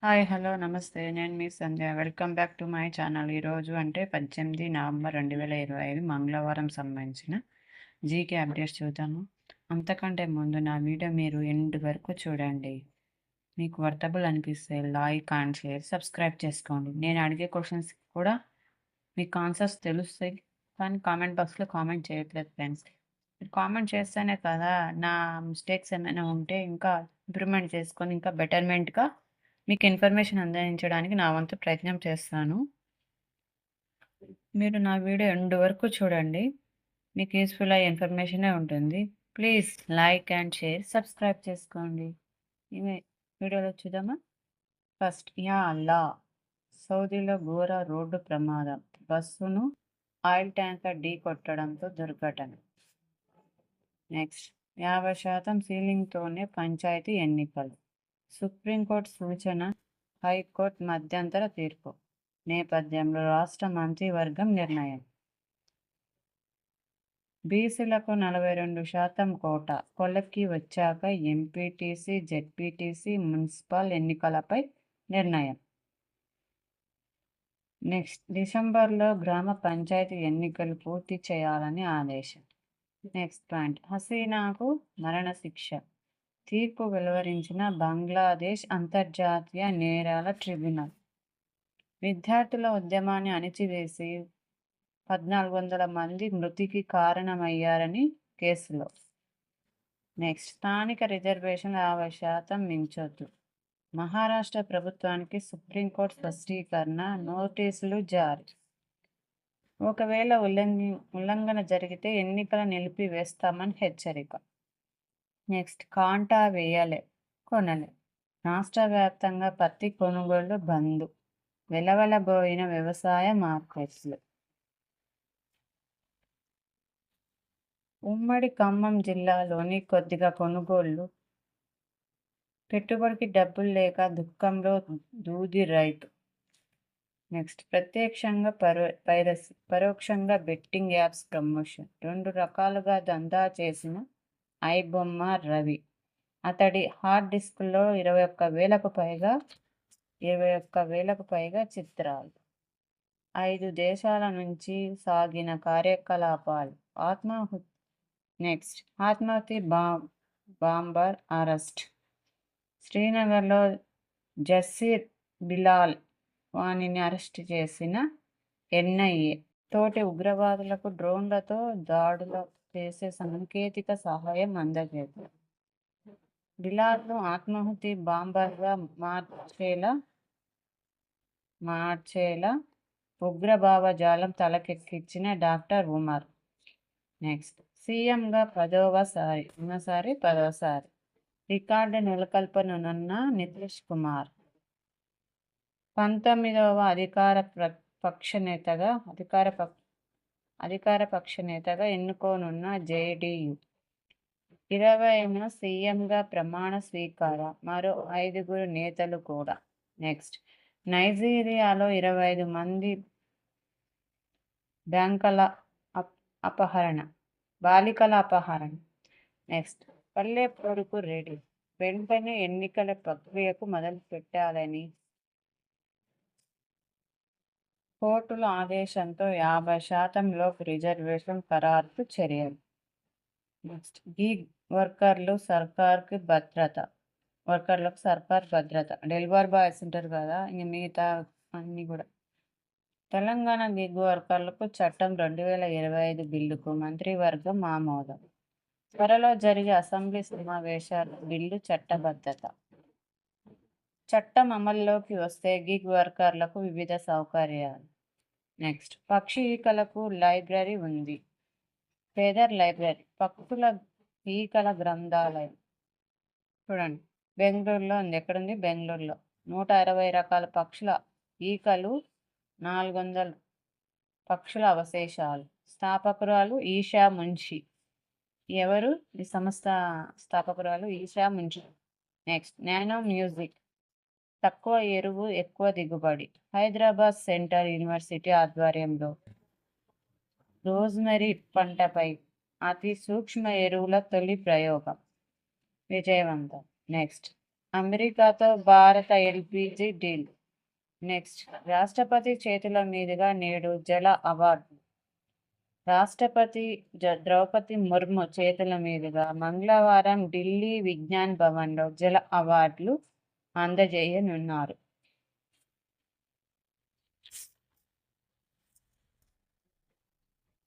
Hi. Hello. నమస్తే. నేను మీ Sandhya. Welcome back to my channel. ఈరోజు అంటే 18 నవంబర్ 2025 మంగళవారం సంబంధించిన జీకే అప్డేట్స్ చూద్దాము. అంతకంటే ముందు నా వీడియో మీరు ఎండ్ వరకు చూడండి. మీకు వర్తబుల్ అనిపిస్తే లైక్ అండ్ షేర్, సబ్స్క్రైబ్ చేసుకోండి. నేను అడిగే క్వశ్చన్స్ కూడా మీకు ఆన్సర్స్ తెలుస్తాయి. కానీ కామెంట్ బాక్స్‌లో కామెంట్ చేయట్లేదు ఫ్రెండ్స్. మీరు కామెంట్ చేస్తేనే కదా నా మిస్టేక్స్ ఏమైనా ఉంటే ఇంకా ఇంప్రూవ్‌మెంట్ చేసుకొని ఇంకా బెటర్‌మెంట్‌గా మీకు ఇన్ఫర్మేషన్ అందించడానికి నా వంతు ప్రయత్నం చేస్తాను. మీరు నా వీడియో ఎండ్ వరకు చూడండి. మీకు యూజ్‌ఫుల్ అయ్యే ఇన్ఫర్మేషనే ఉంటుంది. Please like and share, subscribe చేసుకోండి. ఇవి వీడియోలో చూద్దామా? ఫస్ట్ యా అల్లా! సౌదీలో ఘోర రోడ్డు ప్రమాదం. బస్సును ఆయిల్ ట్యాంకర్ ఢీకొట్టడంతో దుర్ఘటన. నెక్స్ట్ 50% సీలింగ్‌తోనే పంచాయతీ ఎన్నికలు. సుప్రీంకోర్టు సూచన, హైకోర్టు మధ్యంతర తీర్పు నేపథ్యంలో రాష్ట్ర మంత్రివర్గం నిర్ణయం. బీసీలకు 42% కోటా కొలిక్కి వచ్చాక ఎంపీటీసీ, జెడ్పీటీసీ, మున్సిపల్ ఎన్నికలపై నిర్ణయం. నెక్స్ట్ డిసెంబర్లో గ్రామ పంచాయతీ ఎన్నికలు పూర్తి చేయాలని ఆదేశం. నెక్స్ట్ పాయింట్ హసీనాకు మరణశిక్ష. తీర్పు వెలువరించిన బంగ్లాదేశ్ అంతర్జాతీయ నేరాల ట్రిబ్యునల్. విద్యార్థుల ఉద్యమాన్ని అణిచివేసి 1400 మంది మృతికి కారణమయ్యారని కేసులో. నెక్స్ట్ స్థానిక రిజర్వేషన్లు 50% మించొద్దు. మహారాష్ట్ర ప్రభుత్వానికి సుప్రీంకోర్టు స్పష్టీకరణ, నోటీసులు జారీ. ఒకవేళ ఉల్లంఘన జరిగితే ఎన్నికల నిలిపివేస్తామని హెచ్చరిక. నెక్స్ట్ కాంటా వేయలే, కొనలే. రాష్ట్ర వ్యాప్తంగా పత్తి కొనుగోళ్లు బంద్. వెలవెలబోయిన వ్యవసాయ మార్కెట్లు. ఉమ్మడి ఖమ్మం జిల్లాలోని కొద్దిగా కొనుగోళ్లు. పెట్టుబడికి డబ్బులు లేక దుఃఖంలో దూది రైతు. నెక్స్ట్ ప్రత్యక్షంగా పైరసీ, పరోక్షంగా బెట్టింగ్ యాప్స్ ప్రమోషన్. 2 రకాలుగా దందా చేసిన ఐబొమ్మ రవి. అతడి హార్డ్ డిస్క్లో 21,000కు పైగా చిత్రాలు. 5 దేశాల నుంచి సాగిన కార్యకలాపాలు. నెక్స్ట్ ఆత్మాహుతి బాంబర్ అరెస్ట్. శ్రీనగర్లో జసీర్ బిలాల్ వాణిని అరెస్ట్ చేసిన ఎన్ఐఏ. తోటి ఉగ్రవాదులకు డ్రోన్లతో దాడులు చేసే సాంకేతిక సహాయం అందజేశారు. బిలాల్ను ఆత్మాహుతి బాంబర్గా మార్చేలా ఉగ్ర భావజాలం తలకెక్కించిన డాక్టర్ ఉమర్. నెక్స్ట్ సీఎంగా 10వసారి రికార్డు నెలకొల్పనున్న నితీష్ కుమార్. 19వ అధికార పక్ష నేతగా ఎన్నుకోనున్న జేడీయూ. 20న సీఎంగా ప్రమాణ స్వీకారం. మరో 5 నేతలు కూడా. నెక్స్ట్ నైజీరియాలో 25 మంది బాలికల అపహరణ. నెక్స్ట్ పల్లె పొరుకు రెడీ. వెంటనే ఎన్నికల ప్రక్రియకు మొదలు పెట్టాలని కోర్టుల ఆదేశంతో 50% లోపు రిజర్వేషన్ ఖరారుకు చర్యలు. నెక్స్ట్ గిగ్ వర్కర్లకు సర్కార్ భద్రత. డెలివరీ బాయ్స్ ఉంటారు కదా, ఇంక మిగతా అన్నీ కూడా. తెలంగాణ గిగ్ వర్కర్లకు చట్టం 2025 బిల్లుకు మంత్రివర్గం ఆమోదం. త్వరలో జరిగే అసెంబ్లీ సమావేశాలు బిల్లు చట్టబద్ధత. చట్టం అమల్లోకి వస్తే గిగ్ వర్కర్లకు వివిధ సౌకర్యాలు. నెక్స్ట్ పక్షి ఈకలకు లైబ్రరీ ఉంది. ఫెదర్ లైబ్రరీ, పక్షుల ఈకల గ్రంథాలయం. చూడండి బెంగళూరులో ఉంది. ఎక్కడుంది? బెంగళూరులో. 160 రకాల పక్షుల ఈకలు, 400 పక్షుల అవశేషాలు. స్థాపకురాలు ఈషా మున్షి. ఎవరు ఈ సంస్థ స్థాపకురాలు? Esha Munshi. Next nano music, తక్కువ ఎరువు ఎక్కువ దిగుబడి. హైదరాబాద్ సెంట్రల్ యూనివర్సిటీ ఆధ్వర్యంలో రోజ్మెరీ పంటపై అతి సూక్ష్మ ఎరువుల తొలి ప్రయోగం విజయవంతం. నెక్స్ట్ అమెరికాతో భారత ఎల్పిజి డీల్. నెక్స్ట్, రాష్ట్రపతి చేతుల మీదుగా నేడు జల అవార్డు. రాష్ట్రపతి ద్రౌపది ముర్ము చేతుల మీదుగా మంగళవారం ఢిల్లీ విజ్ఞాన్ భవన్లో జల అవార్డులు అందజేయనున్నారు.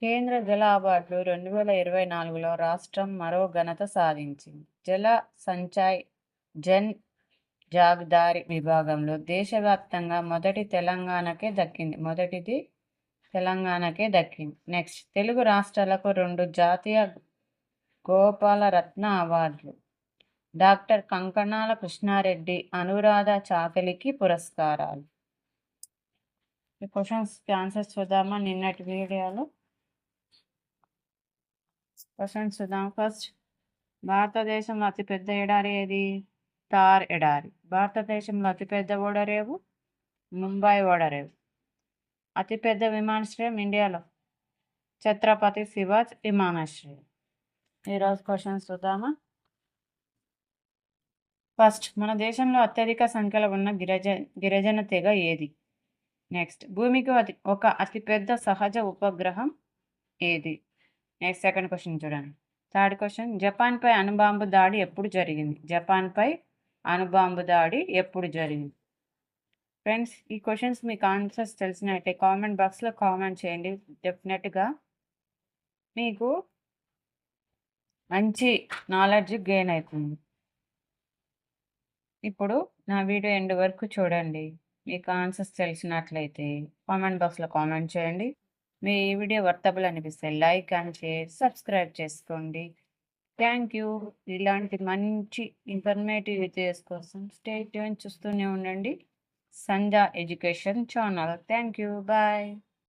కేంద్ర జల అవార్డులు 2024లో రాష్ట్రం మరో ఘనత సాధించింది. జల సంచయ్ జన్ జాగ్దారి విభాగంలో దేశవ్యాప్తంగా మొదటిది తెలంగాణకే దక్కింది. నెక్స్ట్, తెలుగు రాష్ట్రాలకు 2 జాతీయ గోపాలరత్న అవార్డులు. డాక్టర్ కంకణాల కృష్ణారెడ్డి, అనురాధ చాకలికి పురస్కారాలు. ఈ క్వశ్చన్స్కి ఆన్సర్స్ చూద్దామా? నిన్నటి వీడియోలో క్వశ్చన్స్ చూద్దాం. ఫస్ట్, భారతదేశంలో అతిపెద్ద ఎడారి ఏది? థార్ ఎడారి. భారతదేశంలో అతిపెద్ద ఓడరేవు ముంబై ఓడరేవు. అతిపెద్ద విమానాశ్రయం ఇండియాలో ఛత్రపతి శివాజీ విమానాశ్రయం. ఈరోజు క్వశ్చన్స్ చూద్దామా? ఫస్ట్, మన దేశంలో అత్యధిక సంఖ్యలో ఉన్న గిరిజన తెగ ఏది? నెక్స్ట్, భూమికి ఒక అతిపెద్ద సహజ ఉపగ్రహం ఏది? నెక్స్ట్, సెకండ్ క్వశ్చన్ చూడండి. థర్డ్ క్వశ్చన్, జపాన్పై అణుబాంబు దాడి ఎప్పుడు జరిగింది? జపాన్పై అణుబాంబు దాడి ఎప్పుడు జరిగింది? ఫ్రెండ్స్, ఈ క్వశ్చన్స్ మీకు ఆన్సర్స్ తెలిసినట్టే కామెంట్ బాక్స్లో కామెంట్ చేయండి. డెఫినెట్గా మీకు మంచి నాలెడ్జ్ గెయిన్ అవుతుంది. ఇప్పుడు నా వీడియో ఎండ్ వరకు చూడండి. మీకు ఆన్సర్స్ తెలిసినట్లయితే కామెంట్ బాక్స్లో కామెంట్ చేయండి. మీ ఈ వీడియో వర్తబుల్ అనిపిస్తే లైక్ అండ్ షేర్, సబ్స్క్రైబ్ చేసుకోండి. Thank you. ఇలాంటి మంచి ఇన్ఫర్మేటివ్ వీడియోస్ కోసం స్టే ట్యూన్ చూస్తూనే ఉండండి Sandhya education channel. Thank you. Bye.